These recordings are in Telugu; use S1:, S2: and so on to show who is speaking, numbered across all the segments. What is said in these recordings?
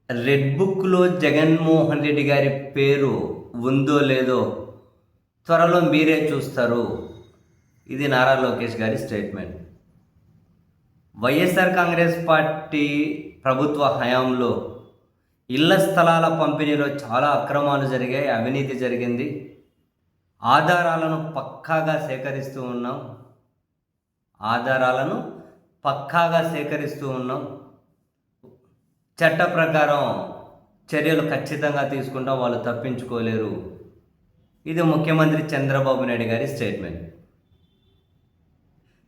S1: రెడ్ బుక్‌లో జగన్మోహన్ రెడ్డి గారి పేరు ఉందో లేదో త్వరలో మీరే చూస్తారు. ఇది నారా లోకేష్ గారి స్టేట్మెంట్. వైఎస్ఆర్ కాంగ్రెస్ పార్టీ ప్రభుత్వ హయాంలో ఇళ్ల స్థలాల పంపిణీలో చాలా అక్రమాలు జరిగాయి, అవినీతి జరిగింది. ఆధారాలను పక్కాగా సేకరిస్తూ ఉన్నాం. ఆధారాలను పక్కాగా సేకరిస్తూ ఉన్నాం. చట్ట ప్రకారం చర్యలు ఖచ్చితంగా తీసుకుంటాం, వాళ్ళు తప్పించుకోలేరు. ఇది ముఖ్యమంత్రి చంద్రబాబు నాయుడు గారి స్టేట్మెంట్.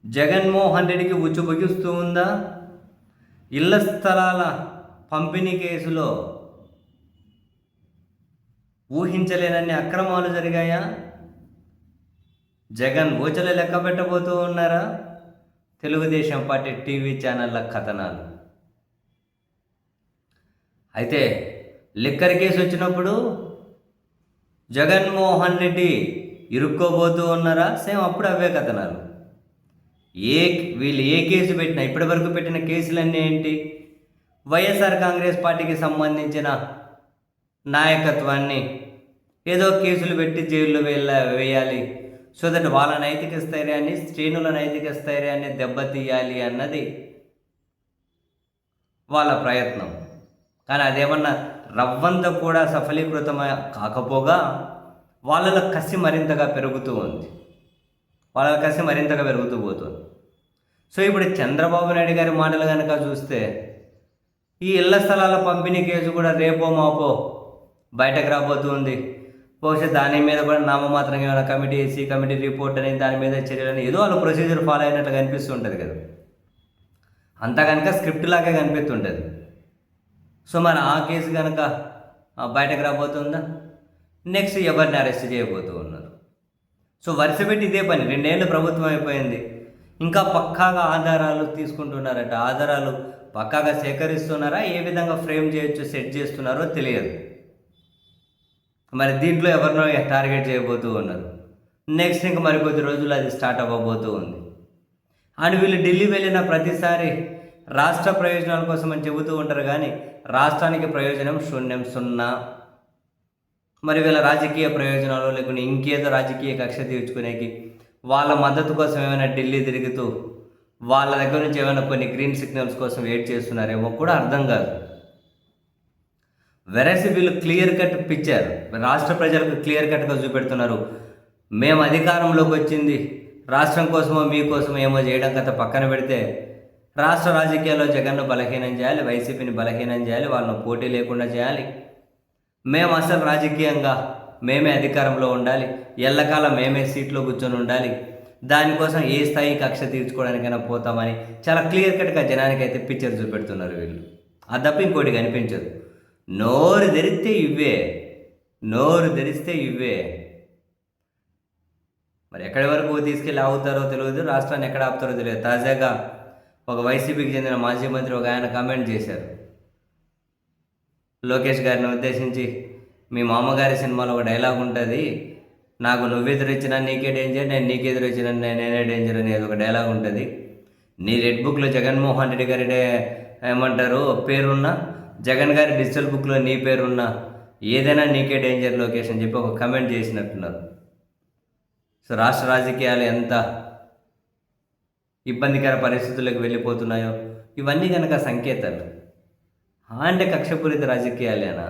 S1: జగన్మోహన్ రెడ్డికి ఉచ్చుబిగుస్తూ ఉందా? ఇళ్ల స్థలాల పంపిణీ కేసులో ఊహించలేనన్ని అక్రమాలు జరిగాయా? జగన్ ఊచలు లెక్క పెట్టబోతూ ఉన్నారా? తెలుగుదేశం పార్టీ టీవీ ఛానళ్ళ కథనాలు. అయితే లిక్కర్ కేసు వచ్చినప్పుడు జగన్మోహన్ రెడ్డి ఇరుక్కోబోతూ ఉన్నారా? సేమ్ అప్పుడు అవే కథనాలు. వీళ్ళు ఏ కేసు పెట్టినా, ఇప్పటి వరకు పెట్టిన కేసులన్నీ ఏంటి? వైఎస్ఆర్ కాంగ్రెస్ పార్టీకి సంబంధించిన నాయకత్వాన్ని ఏదో కేసులు పెట్టి జైల్లో వేయాలి, సో దట్ వాళ్ళ నైతిక స్థైర్యాన్ని, శ్రేణుల నైతిక స్థైర్యాన్ని దెబ్బతీయాలి అన్నది వాళ్ళ ప్రయత్నం. కానీ అదేమన్నా రవ్వంత కూడా సఫలీకృతం కాకపోగా వాళ్ళ కసి మరింతగా పెరుగుతూ ఉంది. వాళ్ళ కసి మరింతగా పెరుగుతూ పోతుంది. సో ఇప్పుడు చంద్రబాబు నాయుడు గారి మాటలు కనుక చూస్తే, ఈ ఇళ్ల స్థలాల పంపిణీ కేసు కూడా రేపో మాపో బయటకు రాబోతుంది. బహుశా దాని మీద కూడా నామమాత్రంగా ఏమైనా కమిటీ వేసి, కమిటీ రిపోర్ట్ అని, దాని మీద చర్యలని, ఏదో వాళ్ళ ప్రొసీజర్ ఫాలో అయినట్లు కనిపిస్తుంటుంది కదా. అంతా కనుక స్క్రిప్ట్ లాగే కనిపిస్తుంటుంది. సో మరి ఆ కేసు కనుక బయటకు రాబోతుందా? నెక్స్ట్ ఎవరిని అరెస్ట్ చేయబోతూ ఉన్నారు? సో వరుస పెట్టి ఇదే పని. 2 ఏళ్ళు ప్రభుత్వం అయిపోయింది, ఇంకా పక్కాగా ఆధారాలు తీసుకుంటున్నారట. ఆధారాలు పక్కాగా సేకరిస్తున్నారా? ఏ విధంగా ఫ్రేమ్ చేయొచ్చు, సెట్ చేస్తున్నారో తెలియదు. మరి దీంట్లో ఎవరినో టార్గెట్ చేయబోతూ ఉన్నారు. నెక్స్ట్ ఇంకా మరికొద్ది రోజులు అది స్టార్ట్ అవ్వబోతూ ఉంది. అండ్ వీళ్ళు ఢిల్లీ వెళ్ళిన ప్రతిసారి రాష్ట్ర ప్రయోజనాల కోసం అని చెబుతూ ఉంటారు, కానీ రాష్ట్రానికి ప్రయోజనం శూన్యం, సున్నా. మరి వీళ్ళ రాజకీయ ప్రయోజనాలు లేకుండా ఇంకేదో రాజకీయ కక్ష తీర్చుకునేకి వాళ్ళ మద్దతు కోసం ఏమైనా ఢిల్లీ తిరుగుతూ వాళ్ళ దగ్గర నుంచి ఏమైనా కొన్ని గ్రీన్ సిగ్నల్స్ కోసం వెయిట్ చేస్తున్నారేమో కూడా అర్థం కాదు. వెరసి వీళ్ళు క్లియర్ కట్ పిక్చర్ రాష్ట్ర ప్రజలకు క్లియర్ కట్గా చూపెడుతున్నారు. మేము అధికారంలోకి వచ్చింది రాష్ట్రం కోసమో మీకోసమో ఏమో చేయడం కథ పక్కన పెడితే, రాష్ట్ర రాజకీయాల్లో జగన్ను బలహీనం చేయాలి, వైసీపీని బలహీనం చేయాలి, వాళ్ళను పోటీ లేకుండా చేయాలి, మేము అసలు రాజకీయంగా మేమే అధికారంలో ఉండాలి, ఎల్లకాలం మేమే సీట్లో కూర్చొని ఉండాలి, దానికోసం ఏ స్థాయి కక్ష తీర్చుకోవడానికైనా పోతామని చాలా క్లియర్ కట్గా జనానికైతే పిక్చర్ చూపెడుతున్నారు వీళ్ళు. అది తప్ప ఇంకోటి కనిపించదు. నోరు తెరిస్తే ఇవ్వే, నోరు తెరిస్తే ఇవ్వే. మరి ఎక్కడి వరకు తీసుకెళ్ళి ఆగుతారో తెలియదు, రాష్ట్రాన్ని ఎక్కడ ఆపుతారో తెలియదు. తాజాగా ఒక వైసీపీకి చెందిన మాజీ మంత్రి ఒక ఆయన కామెంట్ చేశారు లోకేష్ గారిని ఉద్దేశించి. మీ మామగారి సినిమాలో ఒక డైలాగ్ ఉంటుంది, నాకు నువ్వెదురొచ్చినా నీకే డేంజర్, నేను నీకెదురొచ్చినా నేనే డేంజర్ అనేది ఒక డైలాగ్ ఉంటుంది. నీ రెడ్ బుక్లో జగన్మోహన్ రెడ్డి గారి ఏమంటారు పేరున్నా, జగన్ గారి డిజిటల్ బుక్లో నీ పేరున్నా, ఏదైనా నీకే డేంజర్ లోకేష్ అని చెప్పి ఒక కమెంట్ చేసినట్టున్నారు. సో రాష్ట్ర రాజకీయాలు ఎంత ఇబ్బందికర పరిస్థితులకు వెళ్ళిపోతున్నాయో ఇవన్నీ కనుక సంకేతాలు. అంటే కక్షపూరిత రాజకీయాలేనా?